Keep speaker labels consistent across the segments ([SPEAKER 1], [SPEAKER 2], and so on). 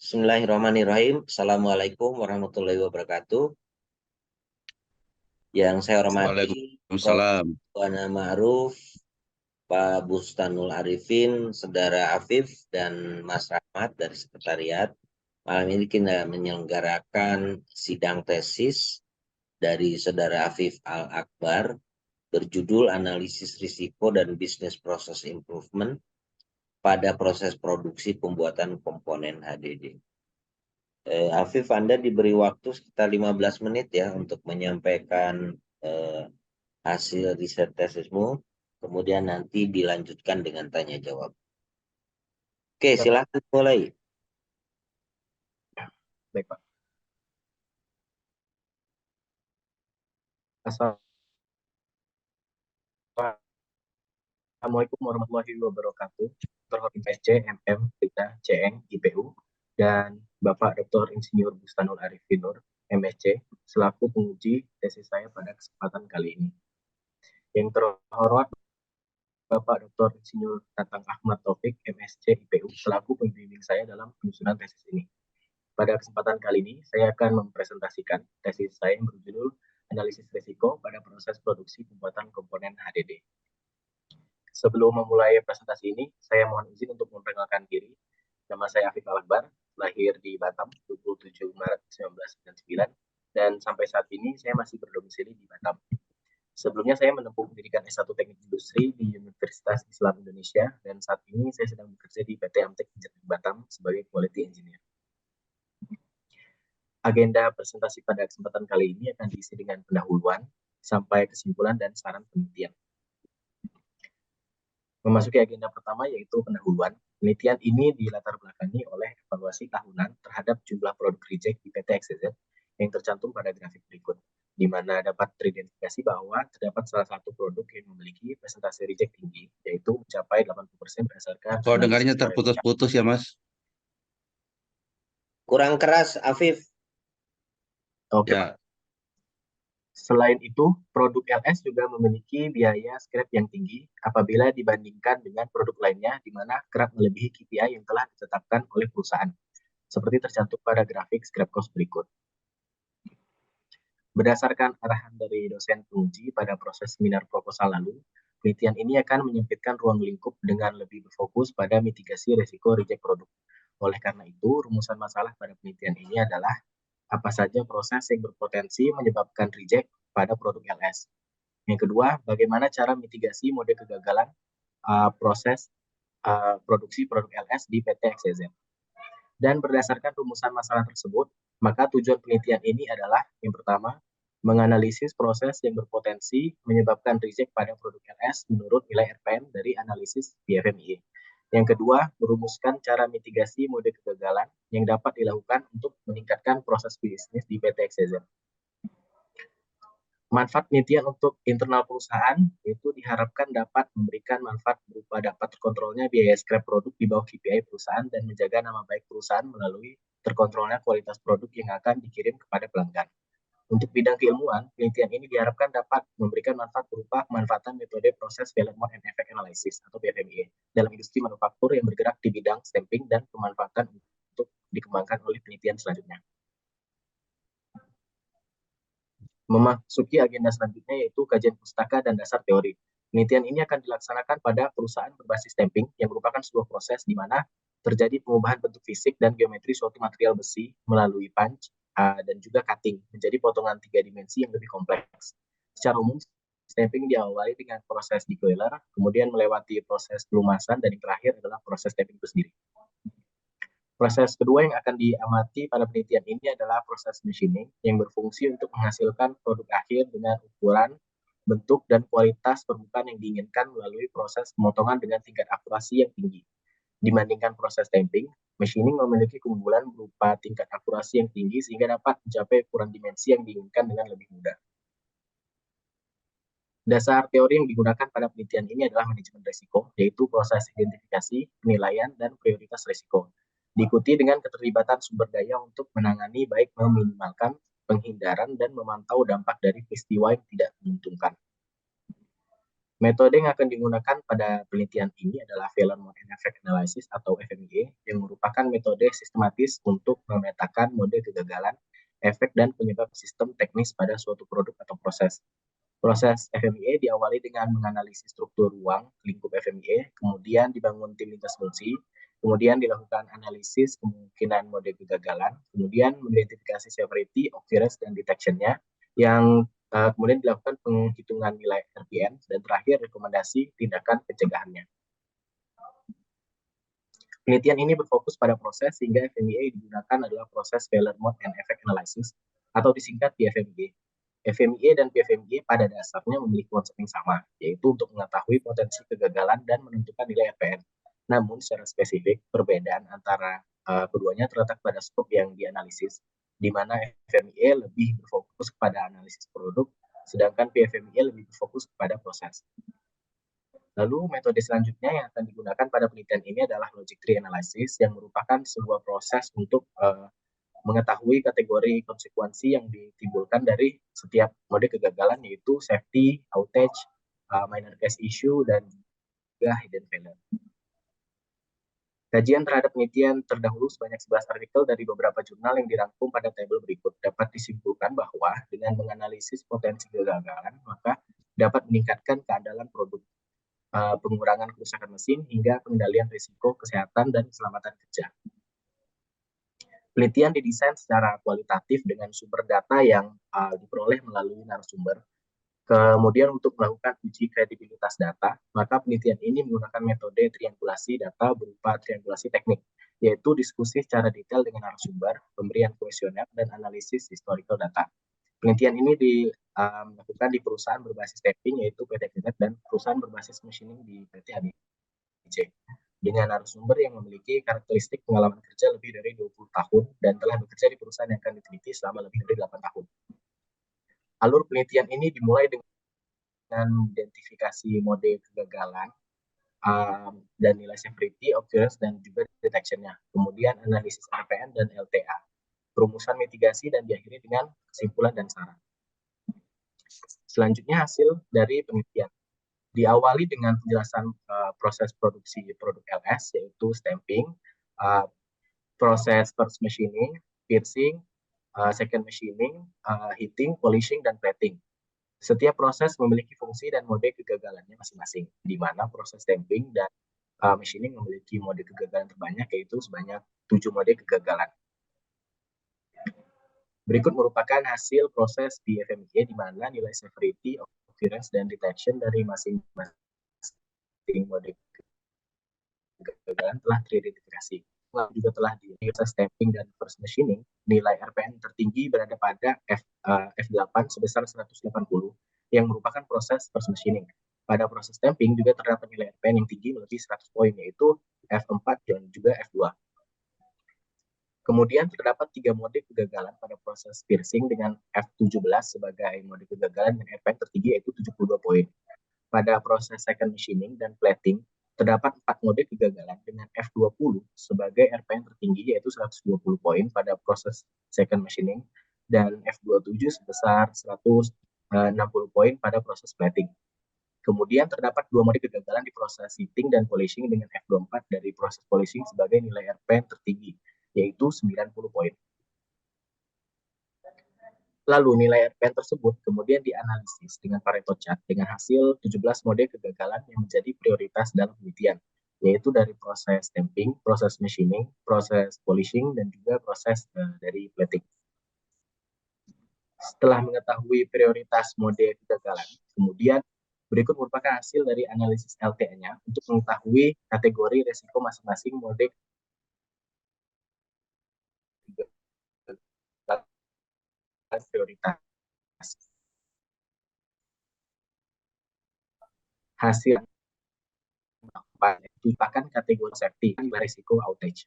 [SPEAKER 1] Bismillahirrahmanirrahim. Assalamualaikum warahmatullahi wabarakatuh. Yang saya hormati Prof.
[SPEAKER 2] Waalaikumsalam.
[SPEAKER 1] Wana Ma'ruf, Pak Bustanul Arifin, Saudara Afif, dan Mas Rahmat dari Sekretariat. Malam ini kita menyelenggarakan sidang tesis dari Saudara Afif Al-Akbar berjudul Analisis Risiko dan Business Process Improvement pada proses produksi pembuatan komponen HDD. Afif, Anda diberi waktu sekitar 15 menit ya untuk menyampaikan hasil riset tesismu, kemudian nanti dilanjutkan dengan tanya jawab. Oke, silakan mulai.
[SPEAKER 3] Baik, Pak. Assalamualaikum warahmatullahi wabarakatuh. Dr. PSC, MM, Rita, CN, IPU, dan Bapak Dr. Insinyur Bustanul Arifin Nur, MSc, selaku penguji tesis saya pada kesempatan kali ini. Yang terhormat Bapak Dr. Insinyur Tatang Ahmad Taufik, MSc, IPU, selaku pembimbing saya dalam penyusunan tesis ini. Pada kesempatan kali ini, saya akan mempresentasikan tesis saya yang berjudul Analisis Risiko pada Proses Produksi Pembuatan Komponen HDD. Sebelum memulai presentasi ini, saya mohon izin untuk memperkenalkan diri. Nama saya Afif Al-Akbar, lahir di Batam 27 Maret 1999, dan sampai saat ini saya masih berdomisili di Batam. Sebelumnya saya menempuh pendidikan S1 Teknik Industri di Universitas Islam Indonesia, dan saat ini saya sedang bekerja di PT Amtek Engineering Batam sebagai Quality Engineer. Agenda presentasi pada kesempatan kali ini akan diisi dengan pendahuluan, sampai kesimpulan dan saran penelitian. Memasuki agenda pertama yaitu pendahuluan. Penelitian ini dilatar belakangi oleh evaluasi tahunan terhadap jumlah produk reject di PT XYZ yang tercantum pada grafik berikut, di mana dapat teridentifikasi bahwa terdapat salah satu produk yang memiliki presentasi reject tinggi, yaitu mencapai 80% berdasarkan...
[SPEAKER 2] Kalau dengarnya terputus-putus ya, Mas?
[SPEAKER 1] Kurang keras, Afif.
[SPEAKER 3] Oke,
[SPEAKER 2] Ya.
[SPEAKER 3] Pak. Selain itu, produk LS juga memiliki biaya scrap yang tinggi apabila dibandingkan dengan produk lainnya di mana kerap melebihi KPI yang telah ditetapkan oleh perusahaan, seperti tercantum pada grafik scrap cost berikut. Berdasarkan arahan dari dosen penguji pada proses seminar proposal lalu, penelitian ini akan menyempitkan ruang lingkup dengan lebih berfokus pada mitigasi risiko reject produk. Oleh karena itu, rumusan masalah pada penelitian ini adalah apa saja proses yang berpotensi menyebabkan reject pada produk LS. Yang kedua, bagaimana cara mitigasi mode kegagalan proses produksi produk LS di PT XYZ. Dan berdasarkan rumusan masalah tersebut, maka tujuan penelitian ini adalah yang pertama, menganalisis proses yang berpotensi menyebabkan reject pada produk LS menurut nilai RPM dari analisis PFMIE. Yang kedua, merumuskan cara mitigasi mode kegagalan yang dapat dilakukan untuk meningkatkan proses bisnis di PT XYZ. Manfaat penelitian untuk internal perusahaan itu diharapkan dapat memberikan manfaat berupa dapat terkontrolnya biaya scrap produk di bawah KPI perusahaan dan menjaga nama baik perusahaan melalui terkontrolnya kualitas produk yang akan dikirim kepada pelanggan. Untuk bidang keilmuan, penelitian ini diharapkan dapat memberikan manfaat berupa pemanfaatan metode proses failure mode and effect analysis atau PFMEA dalam industri manufaktur yang bergerak di bidang stamping dan pemanfaatan untuk dikembangkan oleh penelitian selanjutnya. Memasuki agenda selanjutnya yaitu kajian pustaka dan dasar teori. Penelitian ini akan dilaksanakan pada perusahaan berbasis stamping yang merupakan sebuah proses di mana terjadi pengubahan bentuk fisik dan geometri suatu material besi melalui punch dan juga cutting menjadi potongan 3 dimensi yang lebih kompleks. Secara umum, stamping diawali dengan proses decoiler, kemudian melewati proses pelumasan, dan yang terakhir adalah proses stamping itu sendiri. Proses kedua yang akan diamati pada penelitian ini adalah proses machining yang berfungsi untuk menghasilkan produk akhir dengan ukuran, bentuk, dan kualitas permukaan yang diinginkan melalui proses pemotongan dengan tingkat akurasi yang tinggi. Dibandingkan proses stamping, machining memiliki keunggulan berupa tingkat akurasi yang tinggi sehingga dapat mencapai ukuran dimensi yang diinginkan dengan lebih mudah. Dasar teori yang digunakan pada penelitian ini adalah manajemen risiko, yaitu proses identifikasi, penilaian, dan prioritas risiko. Diikuti dengan keterlibatan sumber daya untuk menangani baik meminimalkan, penghindaran, dan memantau dampak dari peristiwa yang tidak menguntungkan. Metode yang akan digunakan pada penelitian ini adalah Failure Mode and Effect Analysis atau FMEA, yang merupakan metode sistematis untuk memetakan mode kegagalan, efek, dan penyebab sistem teknis pada suatu produk atau proses. Proses FMEA diawali dengan menganalisis struktur ruang lingkup FMEA, kemudian dibangun tim lintas fungsi, kemudian dilakukan analisis kemungkinan mode kegagalan, kemudian mengidentifikasi severity, occurrence, dan detection-nya, yang kemudian dilakukan penghitungan nilai RPN, dan terakhir rekomendasi tindakan pencegahannya. Penelitian ini berfokus pada proses sehingga FMEA digunakan adalah proses Failure Mode and Effect Analysis atau disingkat PFMEA. FMEA dan PFMEA pada dasarnya memiliki konsep yang sama, yaitu untuk mengetahui potensi kegagalan dan menentukan nilai RPN. Namun secara spesifik, perbedaan antara keduanya terletak pada skop yang dianalisis, di mana FMEA lebih berfokus kepada analisis produk, sedangkan PFMEA lebih berfokus kepada proses. Lalu metode selanjutnya yang akan digunakan pada penelitian ini adalah Logic Tree Analysis, yang merupakan sebuah proses untuk mengetahui kategori konsekuensi yang ditimbulkan dari setiap mode kegagalan, yaitu safety, outage, minor case issue, dan juga hidden failure. Kajian terhadap penelitian terdahulu sebanyak 11 artikel dari beberapa jurnal yang dirangkum pada tabel berikut dapat disimpulkan bahwa dengan menganalisis potensi kegagalan, maka dapat meningkatkan keandalan produk, pengurangan kerusakan mesin, hingga pengendalian risiko kesehatan dan keselamatan kerja. Penelitian didesain secara kualitatif dengan sumber data yang diperoleh melalui narasumber. Kemudian untuk melakukan uji kredibilitas data, maka penelitian ini menggunakan metode triangulasi data berupa triangulasi teknik, yaitu diskusi secara detail dengan narasumber, pemberian kuesioner, dan analisis historical data. Penelitian ini dilakukan di perusahaan berbasis tapping, yaitu PT Kinet, dan perusahaan berbasis machining di PT HBC, dengan narasumber yang memiliki karakteristik pengalaman kerja lebih dari 20 tahun dan telah bekerja di perusahaan yang akan diteliti selama lebih dari 8 tahun. Alur penelitian ini dimulai dengan identifikasi mode kegagalan dan nilai severity, occurrence, dan juga detection-nya. Kemudian analisis RPN dan LTA, perumusan mitigasi, dan diakhiri dengan kesimpulan dan saran. Selanjutnya hasil dari penelitian. Diawali dengan penjelasan proses produksi produk LS, yaitu stamping, proses first machining, piercing, second machining, heating, polishing, dan plating. Setiap proses memiliki fungsi dan mode kegagalannya masing-masing, di mana proses stamping dan machining memiliki mode kegagalan terbanyak, yaitu sebanyak 7 mode kegagalan. Berikut merupakan hasil proses PFMEA, di mana nilai severity, occurrence, dan detection dari masing-masing mode kegagalan telah teridentifikasi. Juga telah di proses stamping dan first machining, nilai RPN tertinggi berada pada F8 sebesar 180, yang merupakan proses first machining. Pada proses stamping juga terdapat nilai RPN yang tinggi melebihi 100 poin, yaitu F4 dan juga F2. Kemudian terdapat 3 mode kegagalan pada proses piercing dengan F17 sebagai mode kegagalan dengan RPN tertinggi, yaitu 72 poin. Pada proses second machining dan plating, terdapat 4 mode kegagalan dengan F20 sebagai RPN tertinggi, yaitu 120 poin pada proses second machining, dan F27 sebesar 160 poin pada proses plating. Kemudian terdapat 2 mode kegagalan di proses heating dan polishing dengan F24 dari proses polishing sebagai nilai RPN tertinggi, yaitu 90 poin. Lalu nilai RPN tersebut kemudian dianalisis dengan Pareto chart dengan hasil 17 mode kegagalan yang menjadi prioritas dalam penelitian, yaitu dari proses stamping, proses machining, proses polishing, dan juga proses dari plating. Setelah mengetahui prioritas mode kegagalan, kemudian berikut merupakan hasil dari analisis LTA-nya untuk mengetahui kategori resiko masing-masing mode prioritas. Hasil merupakan kategori safety dan risiko outage.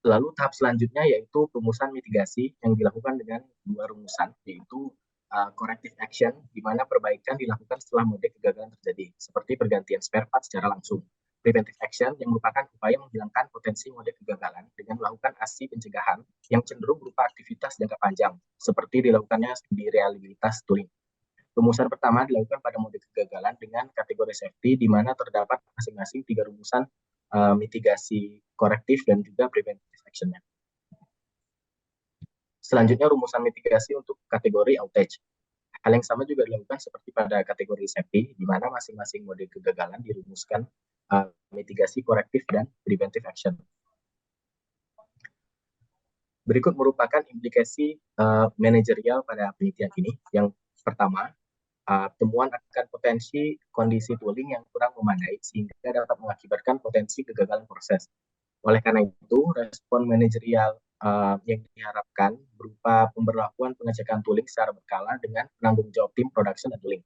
[SPEAKER 3] Lalu tahap selanjutnya yaitu rumusan mitigasi yang dilakukan dengan 2 rumusan, yaitu corrective action, di mana perbaikan dilakukan setelah mode kegagalan terjadi, seperti pergantian spare part secara langsung. Preventive action yang merupakan upaya menghilangkan potensi mode kegagalan dengan melakukan aksi pencegahan yang cenderung berupa aktivitas jangka panjang, seperti dilakukannya studi reliabilitas tooling. Rumusan pertama dilakukan pada mode kegagalan dengan kategori safety, di mana terdapat masing-masing 3 rumusan mitigasi korektif dan juga preventive action-nya. Selanjutnya rumusan mitigasi untuk kategori outage. Hal yang sama juga dilakukan seperti pada kategori safety, di mana masing-masing mode kegagalan dirumuskan mitigasi korektif dan preventive action. Berikut merupakan implikasi manajerial pada penelitian ini. Yang pertama, temuan akan potensi kondisi tooling yang kurang memadai sehingga dapat mengakibatkan potensi kegagalan proses. Oleh karena itu, respon manajerial yang diharapkan berupa pemberlakuan pengecekan tooling secara berkala dengan penanggung jawab tim production dan tooling.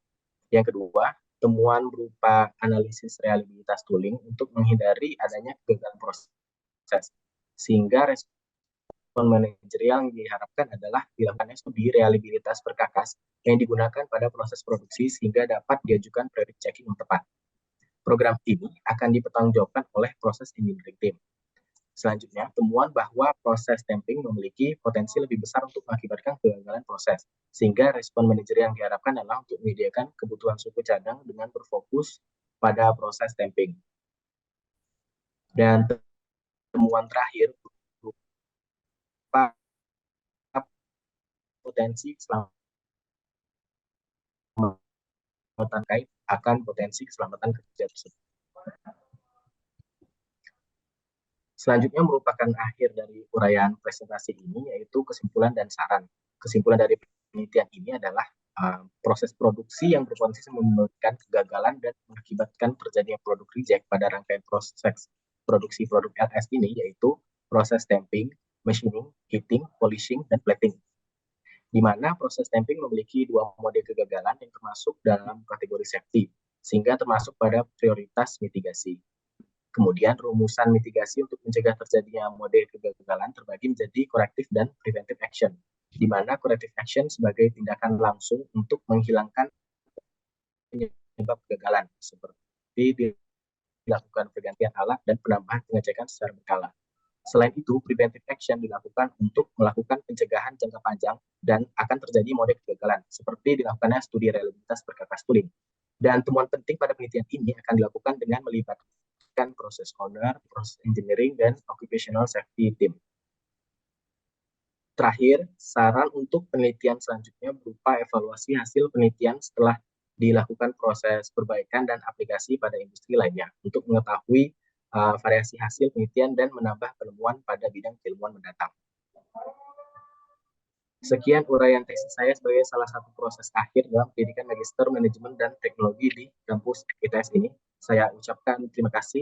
[SPEAKER 3] Yang kedua, temuan berupa analisis reliabilitas tooling untuk menghindari adanya kegagalan proses. Sehingga respon manajerial yang diharapkan adalah dilakukannya studi reliabilitas perkakas yang digunakan pada proses produksi sehingga dapat diajukan prereq checking yang tepat. Program ini akan dipertanggungjawabkan oleh proses engineering team. Selanjutnya, temuan bahwa proses stamping memiliki potensi lebih besar untuk mengakibatkan kegagalan proses, sehingga respon manajerial yang diharapkan adalah untuk menyediakan kebutuhan suku cadang dengan berfokus pada proses stamping. Dan temuan terakhir berupa potensi keselamatan kait akan potensi keselamatan kerja tersebut. Selanjutnya merupakan akhir dari uraian presentasi ini, yaitu kesimpulan dan saran. Kesimpulan dari penelitian ini adalah proses produksi yang berpotensi menimbulkan kegagalan dan mengakibatkan terjadinya produk reject pada rangkaian proses produksi produk LS ini, yaitu proses stamping, machining, heating, polishing, dan plating. Di mana proses stamping memiliki 2 mode kegagalan yang termasuk dalam kategori safety, sehingga termasuk pada prioritas mitigasi. Kemudian rumusan mitigasi untuk mencegah terjadinya mode kegagalan terbagi menjadi corrective dan preventive action, di mana corrective action sebagai tindakan langsung untuk menghilangkan penyebab kegagalan, seperti dilakukan pergantian alat dan penambahan pengecekan secara berkala. Selain itu, preventive action dilakukan untuk melakukan pencegahan jangka panjang dan akan terjadi mode kegagalan, seperti dilakukannya studi reliabilitas perkakas tooling. Dan temuan penting pada penelitian ini akan dilakukan dengan melibatkan proses owner, proses engineering, dan occupational safety team. Terakhir, saran untuk penelitian selanjutnya berupa evaluasi hasil penelitian setelah dilakukan proses perbaikan dan aplikasi pada industri lainnya untuk mengetahui variasi hasil penelitian dan menambah penemuan pada bidang keilmuan mendatang. Sekian uraian tesis saya sebagai salah satu proses akhir dalam pendidikan Magister Manajemen dan Teknologi di kampus ITS ini. Saya ucapkan terima kasih.